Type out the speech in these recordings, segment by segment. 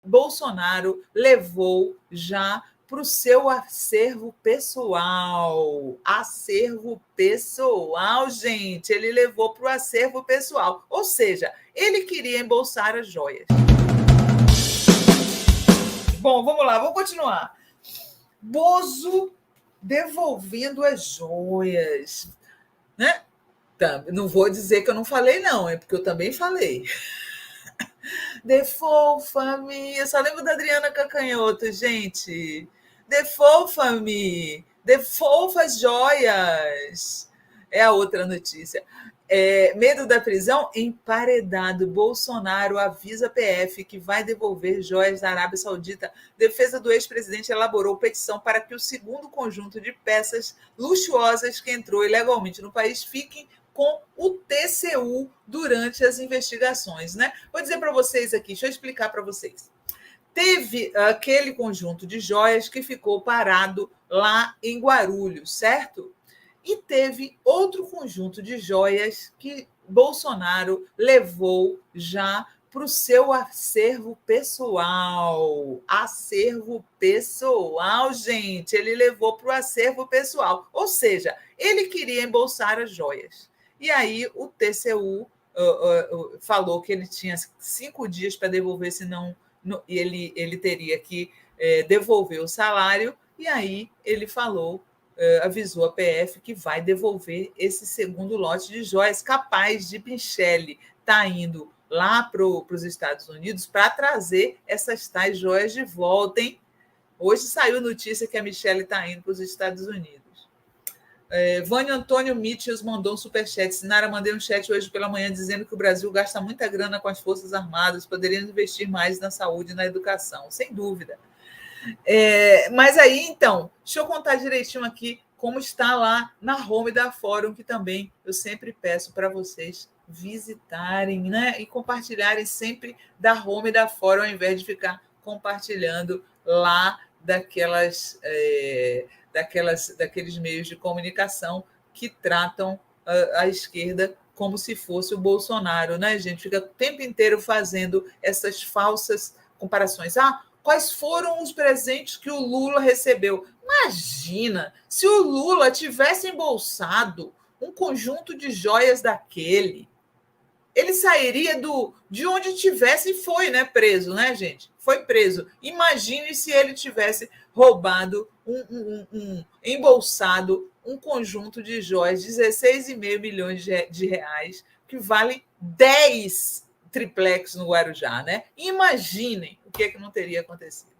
Bolsonaro levou já para o seu acervo pessoal. Acervo pessoal, gente. Ele levou para o acervo pessoal. Ou seja, ele queria embolsar as joias. Bom, vamos lá, vamos continuar. Bozo devolvendo as joias, né? Não vou dizer que eu não falei, não, é porque eu também falei. Devolva-me. Eu só lembro da Adriana Cacanhoto, gente. Devolva-me. Devolva as joias. É a outra notícia. Medo da prisão? Emparedado. Bolsonaro avisa a PF que vai devolver joias da Arábia Saudita. Defesa do ex-presidente elaborou petição para que o segundo conjunto de peças luxuosas que entrou ilegalmente no país fiquem com o TCU durante as investigações, né? Vou dizer para vocês aqui, deixa eu explicar para vocês. Teve aquele conjunto de joias que ficou parado lá em Guarulhos, certo? E teve outro conjunto de joias que Bolsonaro levou já para o seu acervo pessoal. Acervo pessoal, gente. Ele levou para o acervo pessoal. Ou seja, ele queria embolsar as joias. E aí o TCU falou que ele tinha 5 dias para devolver, senão ele teria que devolver o salário. E aí ele falou, avisou a PF que vai devolver esse segundo lote de joias, capaz de Michele estar indo lá para os Estados Unidos para trazer essas tais joias de volta, hein? Hoje saiu notícia que a Michele está indo para os Estados Unidos. Vânio Antônio Mitchell mandou um superchat. Sinara, mandei um chat hoje pela manhã dizendo que o Brasil gasta muita grana com as Forças Armadas, poderia investir mais na saúde e na educação, sem dúvida. Mas aí, então, deixa eu contar direitinho aqui como está lá na home da Fórum, que também eu sempre peço para vocês visitarem, né? E compartilharem sempre da home da Fórum, ao invés de ficar compartilhando lá daqueles meios de comunicação que tratam a esquerda como se fosse o Bolsonaro, né, gente? Fica o tempo inteiro fazendo essas falsas comparações. Quais foram os presentes que o Lula recebeu? Imagina, se o Lula tivesse embolsado um conjunto de joias daquele, ele sairia de onde tivesse e foi, né, preso, né, gente? Foi preso. Imagine se ele tivesse roubado, embolsado um conjunto de joias, 16,5 milhões de reais, que vale 10 triplex no Guarujá, né? Imaginem o que não teria acontecido.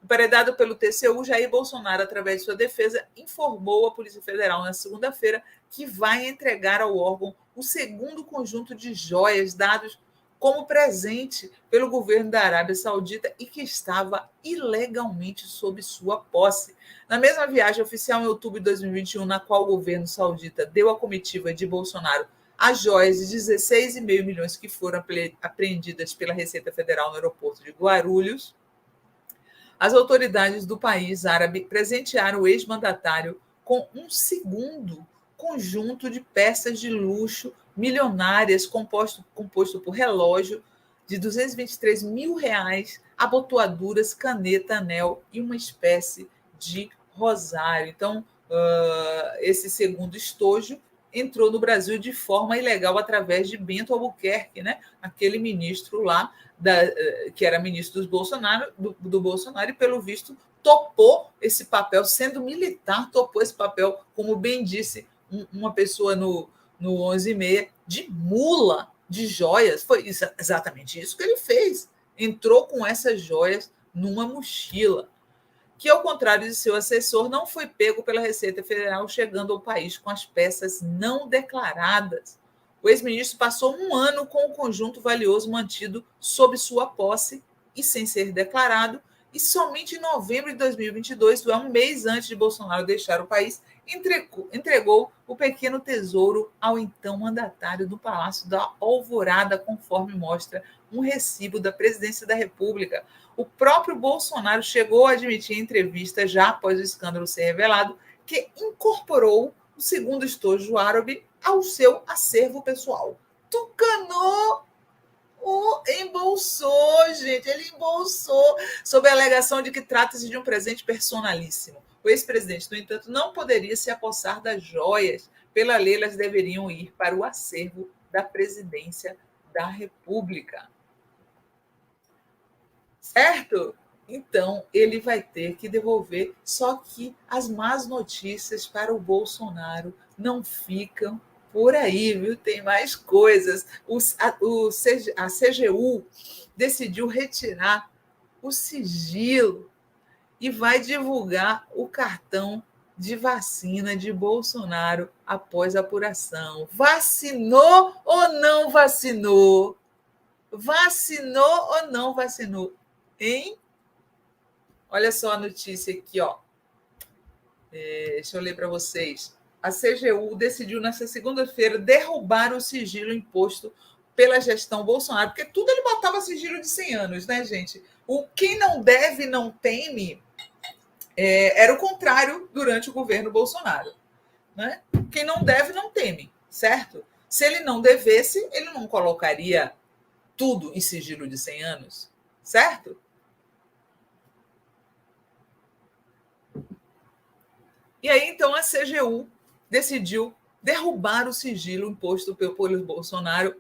Emparedado pelo TCU, Jair Bolsonaro, através de sua defesa, informou a Polícia Federal na segunda-feira que vai entregar ao órgão o segundo conjunto de joias dados como presente pelo governo da Arábia Saudita e que estava ilegalmente sob sua posse. Na mesma viagem oficial em outubro de 2021, na qual o governo saudita deu à comitiva de Bolsonaro as joias de 16,5 milhões que foram apreendidas pela Receita Federal no aeroporto de Guarulhos, as autoridades do país árabe presentearam o ex-mandatário com um segundo conjunto de peças de luxo milionárias composto por relógio de R$223 mil, abotoaduras, caneta, anel e uma espécie de rosário. Então, esse segundo estojo entrou no Brasil de forma ilegal através de Bento Albuquerque, né? Aquele ministro lá, que era ministro do Bolsonaro, e, pelo visto, topou esse papel, sendo militar, topou esse papel, como bem disse uma pessoa no 11h30, de mula de joias. Foi exatamente isso que ele fez. Entrou com essas joias numa mochila, que, ao contrário de seu assessor, não foi pego pela Receita Federal chegando ao país com as peças não declaradas. O ex-ministro passou 1 ano com o conjunto valioso mantido sob sua posse e sem ser declarado, e somente em novembro de 2022, um mês antes de Bolsonaro deixar o país, entregou o pequeno tesouro ao então mandatário do Palácio da Alvorada, conforme mostra um recibo da Presidência da República. O próprio Bolsonaro chegou a admitir em entrevista, já após o escândalo ser revelado, que incorporou o segundo estojo árabe ao seu acervo pessoal. Tucanou Embolsou, gente, ele embolsou, sob a alegação de que trata-se de um presente personalíssimo. O ex-presidente, no entanto, não poderia se apossar das joias. Pela lei, elas deveriam ir para o acervo da presidência da República. Certo? Então, ele vai ter que devolver. Só que as más notícias para o Bolsonaro não ficam por aí, viu? Tem mais coisas. A CGU decidiu retirar o sigilo e vai divulgar o cartão de vacina de Bolsonaro após a apuração. Vacinou ou não vacinou? Vacinou ou não vacinou? Hein? Olha só a notícia aqui, ó. Deixa eu ler para vocês. A CGU decidiu nesta segunda-feira derrubar o sigilo imposto pela gestão Bolsonaro, porque tudo ele botava sigilo de 100 anos, né, gente? O quem não deve não teme era o contrário durante o governo Bolsonaro, né? Quem não deve não teme, certo? Se ele não devesse, ele não colocaria tudo em sigilo de 100 anos, certo? E aí, então, a CGU decidiu derrubar o sigilo imposto pelo Bolsonaro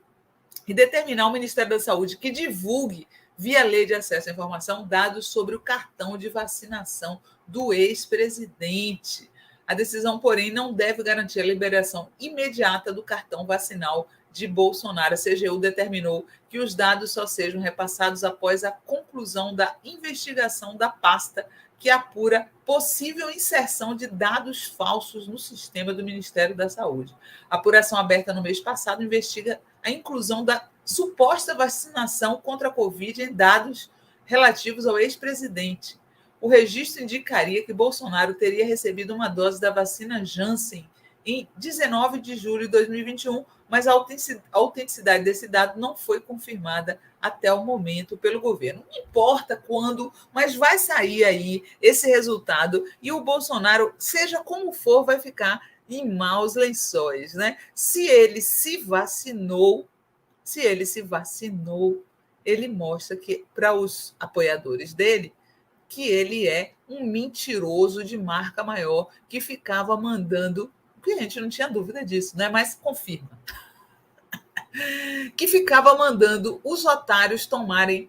e determinar ao Ministério da Saúde que divulgue, via lei de acesso à informação, dados sobre o cartão de vacinação do ex-presidente. A decisão, porém, não deve garantir a liberação imediata do cartão vacinal de Bolsonaro. A CGU determinou que os dados só sejam repassados após a conclusão da investigação da pasta que apura possível inserção de dados falsos no sistema do Ministério da Saúde. A apuração aberta no mês passado investiga a inclusão da suposta vacinação contra a Covid em dados relativos ao ex-presidente. O registro indicaria que Bolsonaro teria recebido uma dose da vacina Janssen em 19 de julho de 2021, mas a autenticidade desse dado não foi confirmada até o momento pelo governo. Não importa quando, mas vai sair aí esse resultado e o Bolsonaro, seja como for, vai ficar em maus lençóis, né? Se ele se vacinou, ele mostra que para os apoiadores dele que ele é um mentiroso de marca maior que ficava mandando, que a gente não tinha dúvida disso, né? Mas confirma. Que ficava mandando os otários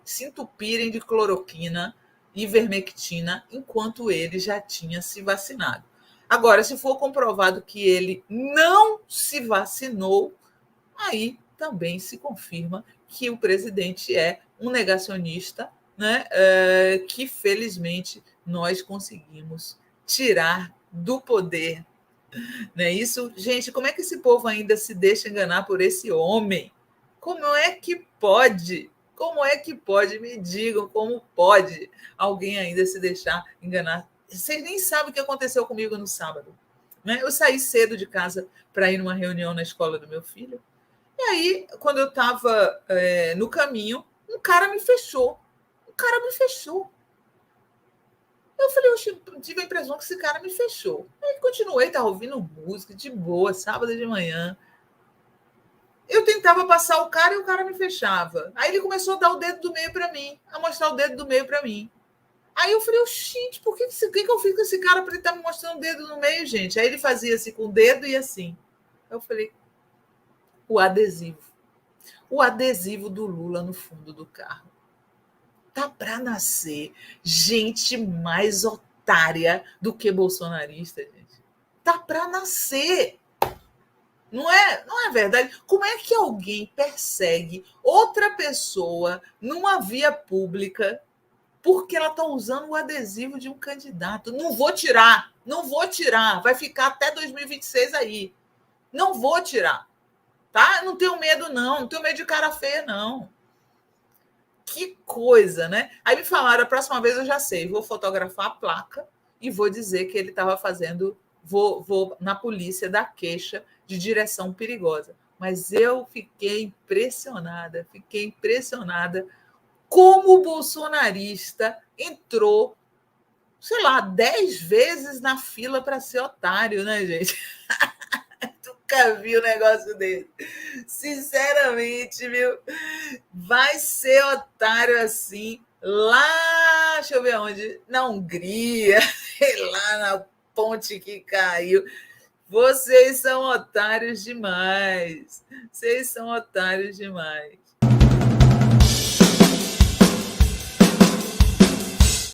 se entupirem de cloroquina e ivermectina enquanto ele já tinha se vacinado. Agora, se for comprovado que ele não se vacinou, aí também se confirma que o presidente é um negacionista, né? Que felizmente nós conseguimos tirar do poder. Não é isso? Gente, como é que esse povo ainda se deixa enganar por esse homem? Como é que pode? Como é que pode? Me digam como pode alguém ainda se deixar enganar. Vocês nem sabem o que aconteceu comigo no sábado. Né? Eu saí cedo de casa para ir numa reunião na escola do meu filho. E aí, quando eu estava no caminho, um cara me fechou. Eu falei, eu tive a impressão que esse cara me fechou. Aí continuei, estava ouvindo música de boa, sábado de manhã. Eu tentava passar o cara e o cara me fechava. Aí ele começou a dar o dedo do meio para mim, a mostrar o dedo do meio para mim. Aí eu falei, gente, por que eu fiz com esse cara para ele estar me mostrando o dedo no meio, gente? Aí ele fazia assim com o dedo e assim. Eu falei, o adesivo. O adesivo do Lula no fundo do carro. Tá para nascer gente mais otária do que bolsonarista, gente. Tá para nascer. Não é verdade? Como é que alguém persegue outra pessoa numa via pública porque ela está usando o adesivo de um candidato? Não vou tirar, vai ficar até 2026 aí. Não vou tirar, tá? Não tenho medo, não tenho medo de cara feia, não. Que coisa, né? Aí me falaram, a próxima vez eu já sei, vou fotografar a placa e vou dizer que ele estava fazendo, vou na polícia dar queixa de direção perigosa. Mas eu fiquei impressionada como o bolsonarista entrou, sei lá, 10 vezes na fila para ser otário, né, gente? Nunca vi um negócio desse. Sinceramente, viu? Vai ser otário assim lá, deixa eu ver onde, na Hungria, lá na ponte que caiu. Vocês são otários demais. Vocês são otários demais.